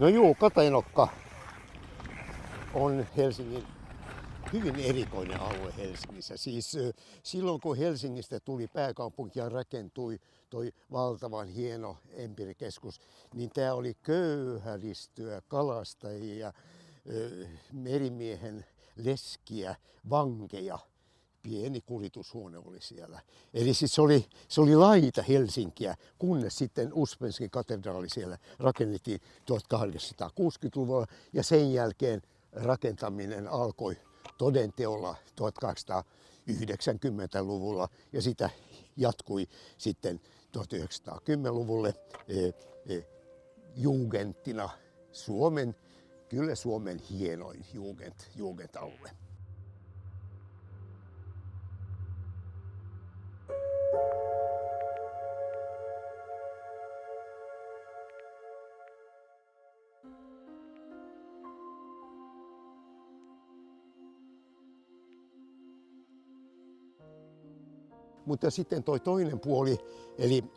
No juu, Katajanokka on Helsingin hyvin erikoinen alue Helsingissä. Siis silloin kun Helsingistä tuli pääkaupunki ja rakentui toi valtavan hieno empirikeskus, niin tämä oli köyhälistöä, kalastajia, merimiehen leskiä, vankeja. Pieni kuritushuone oli siellä. Eli siis se oli laita Helsinkiä, kunnes sitten Uspenskin katedraali siellä rakennettiin 1860-luvulla ja sen jälkeen rakentaminen alkoi toden teolla 1890-luvulla ja sitä jatkui sitten 1910-luvulle jugendtina kyllä Suomen hienoin jugendalue. Mutta sitten toi toinen puoli,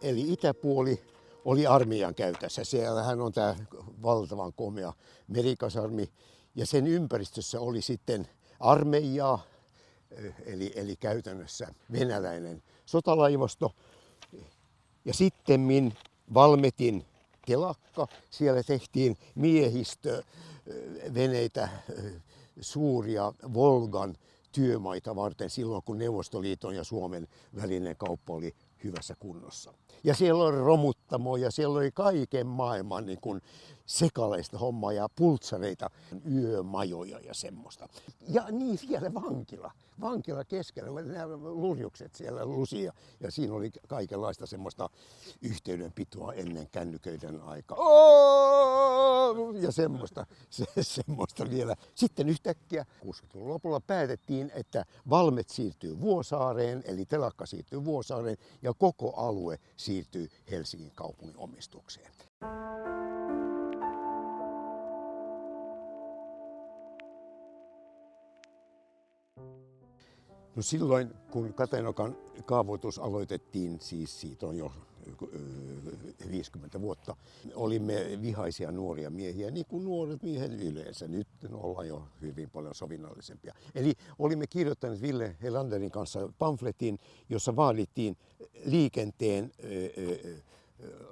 eli itäpuoli, oli armeijan käytössä. Siellähän on tämä valtavan komea merikasarmi ja sen ympäristössä oli sitten armeijaa, eli käytännössä venäläinen sotalaivasto. Ja sittemmin Valmetin telakka, siellä tehtiin miehistöveneitä, suuria Volgan työmaita varten silloin, kun Neuvostoliiton ja Suomen välinen kauppa oli hyvässä kunnossa. Ja siellä oli romuttamo ja siellä oli kaiken maailman niin kuin sekalaista hommaa ja pultsareita, yömajoja ja semmoista. Ja niin vielä vankila keskellä, nämä lurjukset siellä lusia ja siinä oli kaikenlaista semmoista yhteydenpitoa ennen kännyköiden aikaa. Ja semmoista vielä. Sitten yhtäkkiä 60-luvun lopulla päätettiin, että Valmet siirtyy Vuosaareen, eli telakka siirtyy Vuosaareen ja koko alue siirtyy Helsingin kaupungin omistukseen. No silloin, kun Katajanokan kaavoitus aloitettiin, siis siitä on jo 50 vuotta, olimme vihaisia nuoria miehiä, niin kuin nuoret miehet yleensä. Nyt ollaan jo hyvin paljon sovinnollisempia. Eli olimme kirjoittaneet Ville Helanderin kanssa pamfletin, jossa vaadittiin liikenteen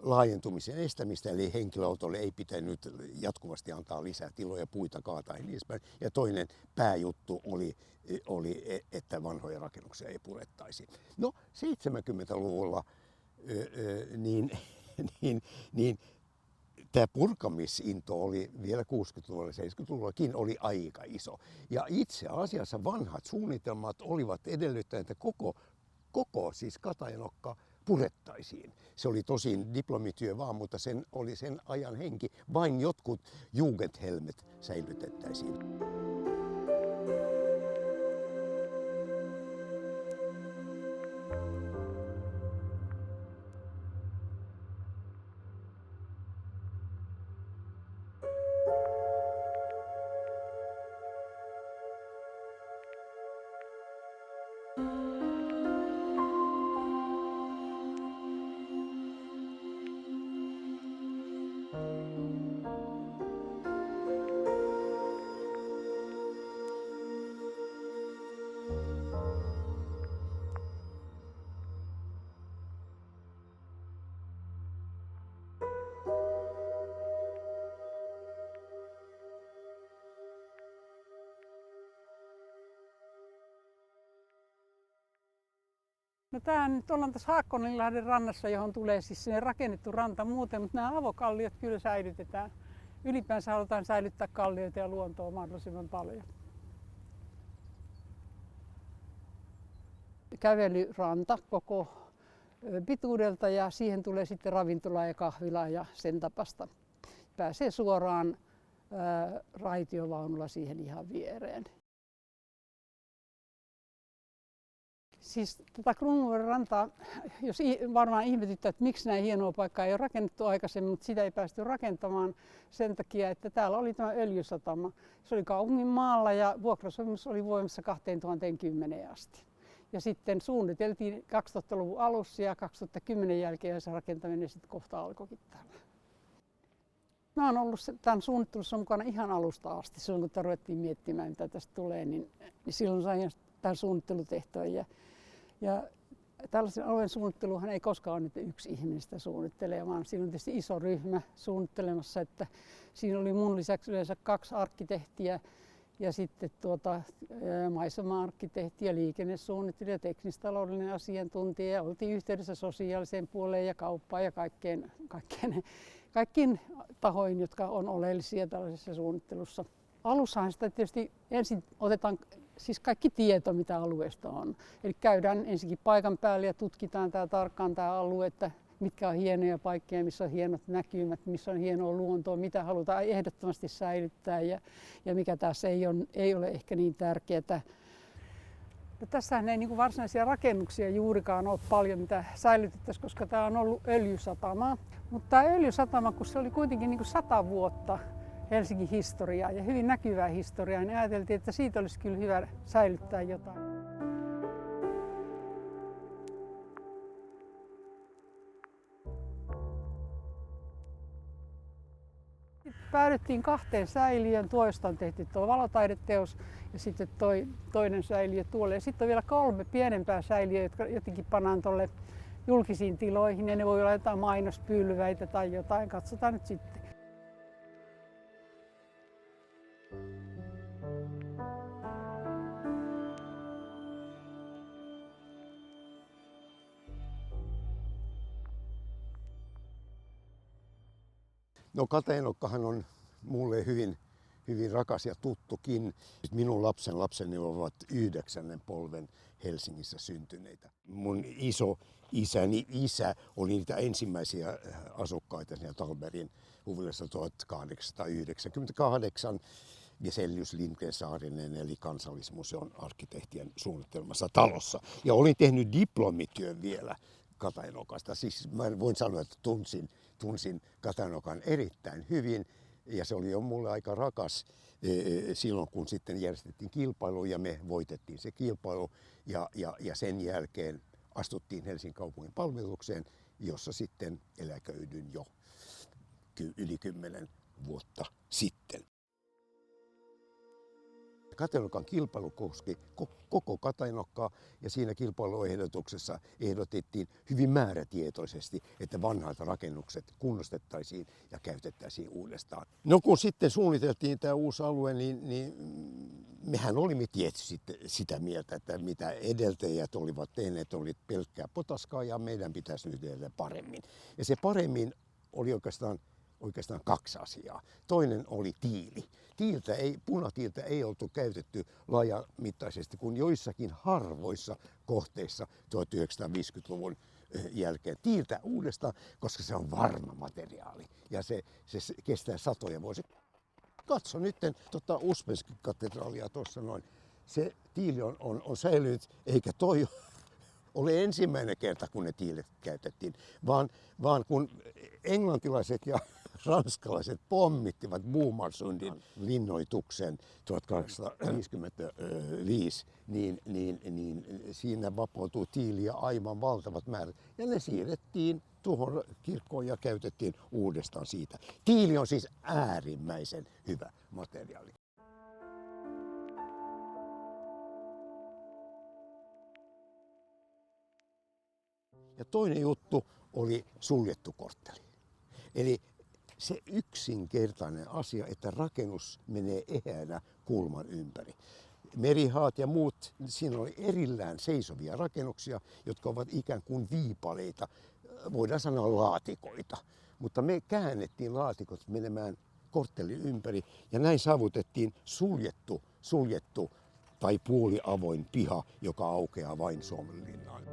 laajentumisen estämistä, eli henkilöautolle ei pitänyt jatkuvasti antaa lisää tiloja, puita kaataa ja niin edespäin. Ja toinen pääjuttu oli, että vanhoja rakennuksia ei purettaisi. No 70-luvulla niin tämä purkamisinto oli vielä 60-luvulla ja 70-luvullakin oli aika iso. Ja itse asiassa vanhat suunnitelmat olivat edellyttäneet, että koko siis Katajanokka purettaisiin. Se oli tosin diplomityö vaan, mutta oli sen ajan henki. Vain jotkut jugendhelmet säilytettäisiin. No tää nyt ollaan tässä Haakkoninlahden rannassa, johon tulee siis sinne rakennettu ranta muuten, mutta nämä avokalliot kyllä säilytetään. Ylipäänsä halutaan säilyttää kallioita ja luontoa mahdollisimman paljon. Kävelyranta koko pituudelta ja siihen tulee sitten ravintola ja kahvila ja sen tapasta. Pääsee suoraan raitiovaunulla siihen ihan viereen. Siis tätä Kruununvuoren rantaa, jos varmaan ihmetyttää, että miksi näin hienoa paikkaa ei ole rakennettu aikaisemmin, mutta sitä ei päästy rakentamaan sen takia, että täällä oli tämä öljysatama. Se oli kaupungin maalla ja vuokrasopimus oli voimassa 2010 asti. Ja sitten suunniteltiin 2000-luvun alussa ja 2010 jälkeen se rakentaminen sitten kohta alkoikin täällä. Mä oon ollut tämän suunnittelussa mukana ihan alusta asti. Silloin kun ruvettiin miettimään, mitä tästä tulee, niin silloin sain tämän suunnittelutehtävän. Ja tällaisen alueen suunnitteluhan ei koskaan ole, että yksi ihminen sitä suunnittelee, vaan siinä on tietysti iso ryhmä suunnittelemassa. Että siinä oli mun lisäksi yleensä 2 arkkitehtiä ja sitten maisema-arkkitehti ja liikennesuunnittelija, teknistaloudellinen asiantuntija. Ja oltiin yhteydessä sosiaaliseen puoleen ja kauppaan ja kaikkiin tahoihin, jotka on oleellisia tällaisessa suunnittelussa. Alussahan sitä tietysti ensin otetaan siis kaikki tieto, mitä alueesta on. Eli käydään ensinnäkin paikan päälle ja tutkitaan tarkkaan tämä alue, että mitkä on hienoja paikkoja, missä on hienot näkymät, missä on hienoa luontoa, mitä halutaan ehdottomasti säilyttää ja mikä taas ei ole ehkä niin tärkeää. No, tässähän ei niin varsinaisia rakennuksia juurikaan ole paljon, mitä säilytettäisiin, koska tämä on ollut öljysatama. Mutta tämä öljysatama, kun se oli kuitenkin niin 100 vuotta Helsingin historiaa ja hyvin näkyvää historiaa, niin ajateltiin, että siitä olisi kyllä hyvä säilyttää jotain. Päädyttiin 2 säiliöön. Tuosta on tehty tuo valotaideteos ja sitten toinen säiliö tuolle. Ja sitten on vielä 3 pienempää säiliöä, jotka jotenkin pannaan tuolle julkisiin tiloihin. Ja ne voi olla jotain mainospylväitä tai jotain. Katsotaan nyt sitten. No Kateenokkahan on mulle hyvin rakas ja tuttukin. Minun lapseni ovat 9. polven Helsingissä syntyneitä. Mun isoisäni isä oli niitä ensimmäisiä asukkaita siinä Talbergin huvilassa 1898. Geselius Lindgren-Saarinen eli Kansallismuseon arkkitehtien suunnittelemassa talossa. Ja olin tehnyt diplomityön vielä Kateenokasta. Siis mä voin sanoa, että tunsin Kateenokan erittäin hyvin ja se oli jo mulle aika rakas silloin, kun sitten järjestettiin kilpailu ja me voitettiin se kilpailu ja sen jälkeen astuttiin Helsingin kaupungin palvelukseen, jossa sitten eläköidyin jo yli 10 vuotta sitten. Kateenokan kilpailu koski koko Kateenokkaa ja siinä kilpailuehdotuksessa ehdotettiin hyvin määrätietoisesti, että vanhat rakennukset kunnostettaisiin ja käytettäisiin uudestaan. No kun sitten suunniteltiin tämä uusi alue, niin mehän olimme tietysti sitä mieltä, että mitä edeltäjät olivat tehneet, oli pelkkää potaskaa ja meidän pitäisi nyt tehdä paremmin. Ja se paremmin oli oikeastaan 2 asiaa. Toinen oli tiili. Punatiiltä ei oltu käytetty laajamittaisesti kuin joissakin harvoissa kohteissa 1950-luvun jälkeen. Tiiltä uudestaan, koska se on varma materiaali ja se kestää satoja vuosia. Katso nyt Uspenskin katedraalia tuossa noin. Se tiili on säilynyt, eikä toi ole ensimmäinen kerta, kun ne tiilet käytettiin, vaan kun englantilaiset ja ranskalaiset pommittivat Bomarsundin linnoituksen 1855, niin siinä vapautui tiiliä aivan valtavat määrät. Ja ne siirrettiin tuohon kirkkoon ja käytettiin uudestaan siitä. Tiili on siis äärimmäisen hyvä materiaali. Ja toinen juttu oli suljettu kortteli. Eli se yksinkertainen asia, että rakennus menee eheänä kulman ympäri. Merihaat ja muut, siinä oli erillään seisovia rakennuksia, jotka ovat ikään kuin viipaleita, voidaan sanoa laatikoita. Mutta me käännettiin laatikot menemään korttelin ympäri ja näin saavutettiin suljettu tai puoliavoin piha, joka aukeaa vain Suomenlinnaan.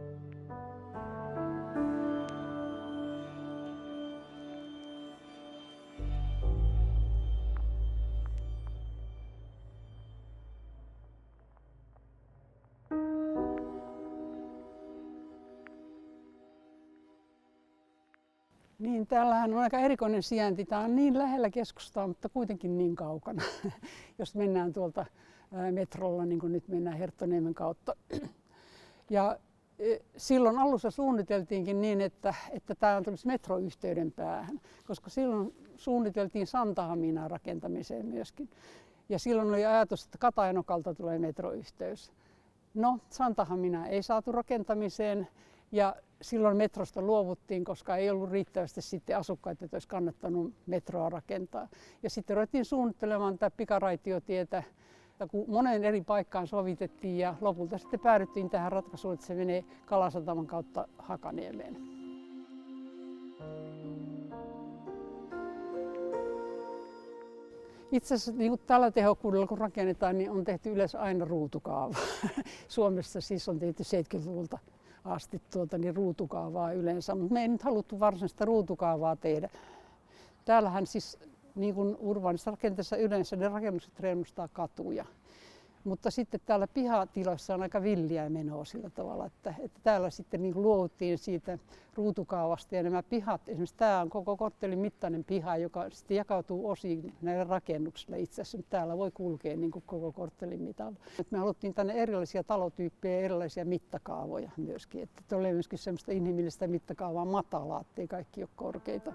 Niin, täällähän on aika erikoinen sijainti. Tämä on niin lähellä keskustaa, mutta kuitenkin niin kaukana. Jos mennään tuolta metrolla, niin kuin nyt mennään Herttoniemen kautta. Ja silloin alussa suunniteltiinkin niin, että tämä on tulisi metroyhteyden päähän, koska silloin suunniteltiin Santahaminaa rakentamiseen myöskin. Ja silloin oli ajatus, että Katajanokalta tulee metroyhteys. No, Santahaminaa ei saatu rakentamiseen ja silloin metrosta luovuttiin, koska ei ollut riittävästi sitten asukkaita, että olisi kannattanut metroa rakentaa. Ja sitten ruvettiin suunnittelemaan tätä pikaraitiotietä, kun moneen eri paikkaan sovitettiin ja lopulta sitten päädyttiin tähän ratkaisuun, että se menee Kalasataman kautta Hakaniemeen. Itse asiassa niin kuin tällä tehokkuudella kun rakennetaan, niin on tehty yleensä aina ruutukaava. Suomessa siis on tehty 70-luvulta asti niin ruutukaavaa yleensä, mutta me ei nyt haluttu varsinaista ruutukaavaa tehdä. Täällähän siis niin kuin urbaanissa rakenteessa yleensä ne rakennukset reunustaa katuja. Mutta sitten täällä pihatiloissa on aika villiä menoa sillä tavalla, että täällä sitten niin luovuttiin siitä ruutukaavasta ja nämä pihat, esimerkiksi tämä on koko korttelin mittainen piha, joka sitten jakautuu osiin näillä rakennuksilla itse asiassa. Täällä voi kulkea niin kuin koko korttelin mitalla. Me haluttiin tänne erilaisia talotyyppejä ja erilaisia mittakaavoja myöskin, että tulee myöskin semmoista inhimillistä mittakaavaa matalaa, ettei kaikki ole korkeita.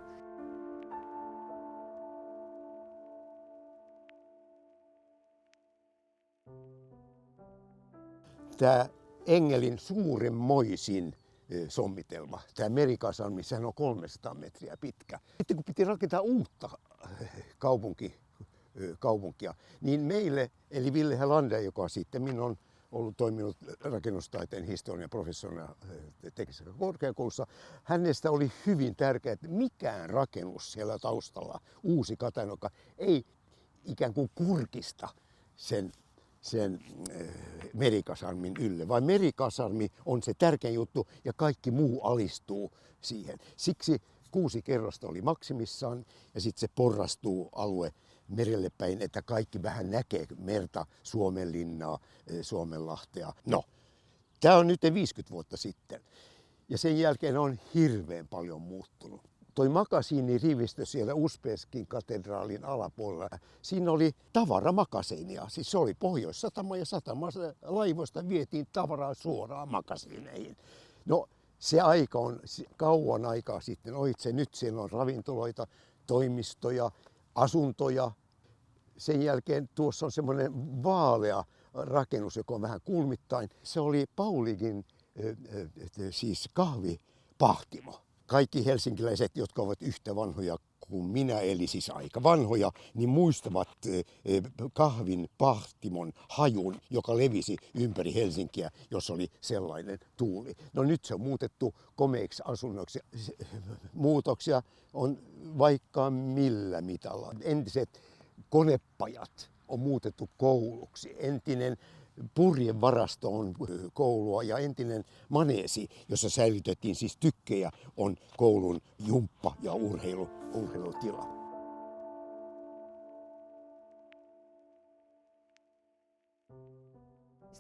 Tämä Engelin suuremmoisin sommitelma, tämä merikasalmi, sehän on 300 metriä pitkä. Sitten kun piti rakentaa uutta kaupunkia, niin meille, eli Ville Helander, joka sitten on ollut toiminut rakennustaiteen historian professorina teknisessä korkeakoulussa, hänestä oli hyvin tärkeää, että mikään rakennus siellä taustalla, uusi Katajanoka, ei ikään kuin kurkista sen merikasarmin ylle, vaan merikasarmi on se tärkein juttu ja kaikki muu alistuu siihen. Siksi 6 kerrosta oli maksimissaan ja sitten se porrastuu alue merelle päin, että kaikki vähän näkee merta, Suomenlinnaa, Suomenlahtea. No, tämä on nyt 50 vuotta sitten ja sen jälkeen on hirveän paljon muuttunut. Toi makasiinirivistö siellä Uspenskin katedraalin alapuolella, siinä oli tavaramakasiinia. Siis se oli Pohjois-satama ja satamasta laivoista vietiin tavaraa suoraan makasiineihin. No se aika on kauan aikaa sitten ohitse. Nyt siellä on ravintoloita, toimistoja, asuntoja. Sen jälkeen tuossa on semmoinen vaalea rakennus, joka on vähän kulmittain. Se oli Pauligin siis kahvipahtimo. Kaikki helsinkiläiset, jotka ovat yhtä vanhoja kuin minä, eli siis aika vanhoja, niin muistavat kahvin pahtimon hajun, joka levisi ympäri Helsinkiä, jos oli sellainen tuuli. No nyt se on muutettu komeiksi asunnoiksi. Muutoksia on vaikka millä mitalla. Entiset konepajat on muutettu kouluksi. Entinen purjevarasto on koulua ja entinen maneesi, jossa säilytettiin siis tykkejä, on koulun jumppa- ja urheilutila.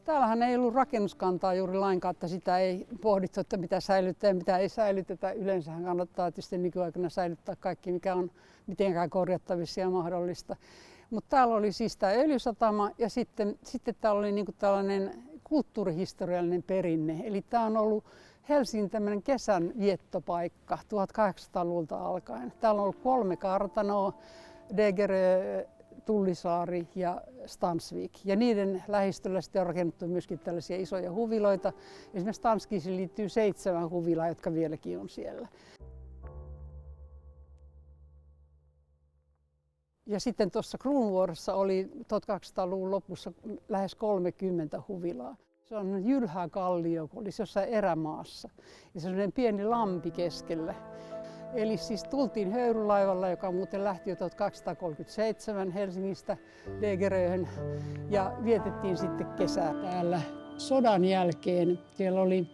Täällähän ei ollut rakennuskantaa juuri lainkaan, että sitä ei pohdittu, että mitä säilyttää ja mitä ei säilytetä. Yleensähän kannattaa tietysti nykyaikana säilyttää kaikki, mikä on mitenkään korjattavissa ja mahdollista. Mutta täällä oli siis tämä öljysatama ja sitten täällä oli niinku tällainen kulttuurihistoriallinen perinne. Eli tämä on ollut Helsingin tämmöinen kesän viettopaikka 1800-luvulta alkaen. Täällä on ollut 3 kartanoa, Degerö, Tullisaari ja Stansvik. Ja niiden lähistöllä sitten on rakennettu myöskin tällaisia isoja huviloita. Esimerkiksi Stanskiin liittyy 7 huvilaa, jotka vieläkin on siellä. Ja sitten tuossa Kruunvuorossa oli 1200-luvun lopussa lähes 30 huvilaa. Se on jylhä kallio, kun olisi jossain erämaassa. Ja se on sellainen pieni lampi keskellä. Eli siis tultiin höyrylaivalla, joka muuten lähti jo 1237 Helsingistä Degeröön ja vietettiin sitten kesää täällä. Sodan jälkeen siellä oli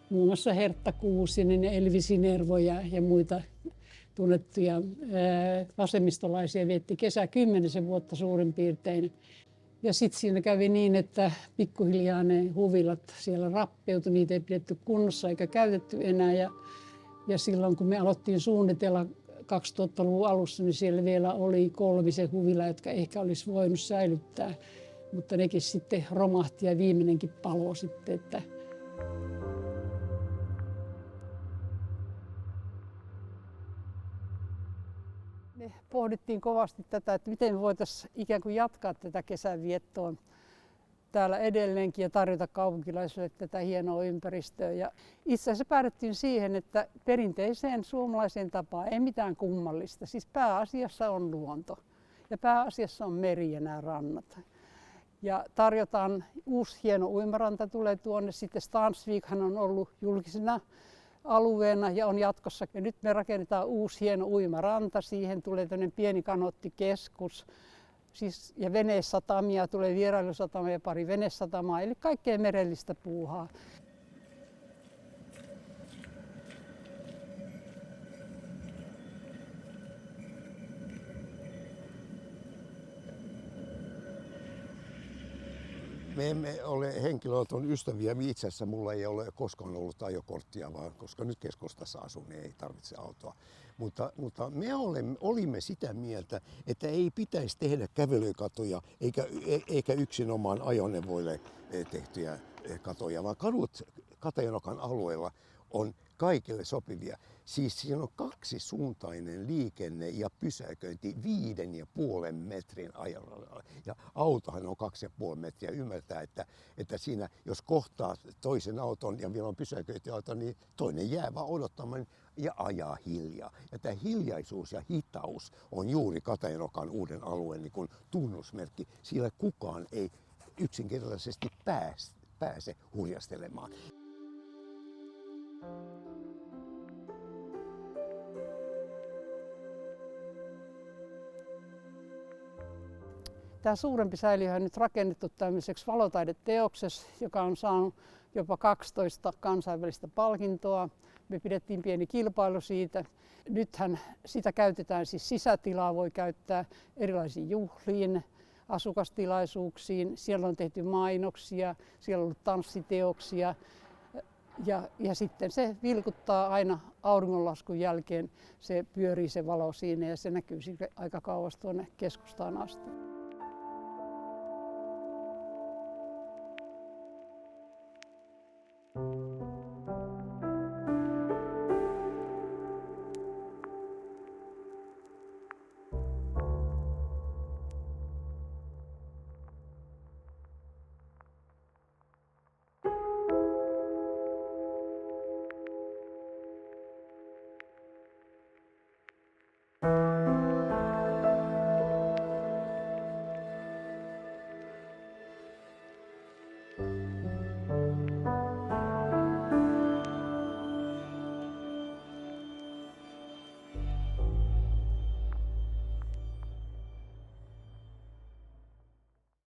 muun muassa Hertta Kuusinen, Elvi Sinervo ja muita tunnettuja vasemmistolaisia vietti kesää 10 vuotta suurin piirtein. Ja sitten siinä kävi niin, että pikkuhiljaa ne huvilat siellä rappeutui, niitä ei pidetty kunnossa eikä käytetty enää. Ja silloin kun me aloittiin suunnitella 2000-luvun alussa, niin siellä vielä oli 3 huvila, jotka ehkä olisi voinut säilyttää. Mutta nekin sitten romahti ja viimeinenkin paloi sitten. Että Me pohdittiin kovasti tätä, että miten me voitaisiin ikään kuin jatkaa tätä kesänviettoa täällä edelleenkin ja tarjota kaupunkilaisille tätä hienoa ympäristöä. Ja itse asiassa päädyttiin siihen, että perinteiseen suomalaiseen tapaan ei mitään kummallista. Siis pääasiassa on luonto ja pääasiassa on meri ja nämä rannat. Ja tarjotaan uusi hieno uimaranta tulee tuonne. Sitten Stansvikhan on ollut julkisena alueena ja on jatkossa. Ja nyt me rakennetaan uusi hieno uimaranta. Siihen tulee tämmöinen pieni kanoottikeskus. Siis, ja venesatamia, tulee vierailusatamia ja pari venesatamaa, eli kaikkea merellistä puuhaa. Me emme ole henkilöauton ystäviä. Itse asiassa mulla ei ole koskaan ollut ajokorttia, vaan koska nyt keskustassa asun, niin ei tarvitse autoa. Mutta me olimme sitä mieltä, että ei pitäisi tehdä kävelykatoja eikä yksinomaan ajoneuvoille tehtyjä katoja, vaan kadut Katajanokan alueella on kaikille sopivia. Siis siinä on kaksisuuntainen liikenne ja pysäköinti 5,5 metrin ajoradalla. Ja autohan on 2,5 metriä. Ymmärtää, että siinä jos kohtaa toisen auton ja vielä on pysäköintiauto, niin toinen jää vaan odottamaan ja ajaa hiljaa. Ja tämä hiljaisuus ja hitaus on juuri Katajanokan uuden alueen niin kuin tunnusmerkki. Sillä kukaan ei yksinkertaisesti pääse hurjastelemaan. Tämä suurempi säiliö on nyt rakennettu tämmöiseksi valotaideteokseksi, joka on saanut jopa 12 kansainvälistä palkintoa. Me pidettiin pieni kilpailu siitä. Nythän sitä käytetään, siis sisätilaa voi käyttää erilaisiin juhliin, asukastilaisuuksiin. Siellä on tehty mainoksia, siellä on ollut tanssiteoksia. Ja sitten se vilkuttaa aina auringonlaskun jälkeen, se pyörii se valo siinä ja se näkyy aika kauas tuonne keskustaan asti.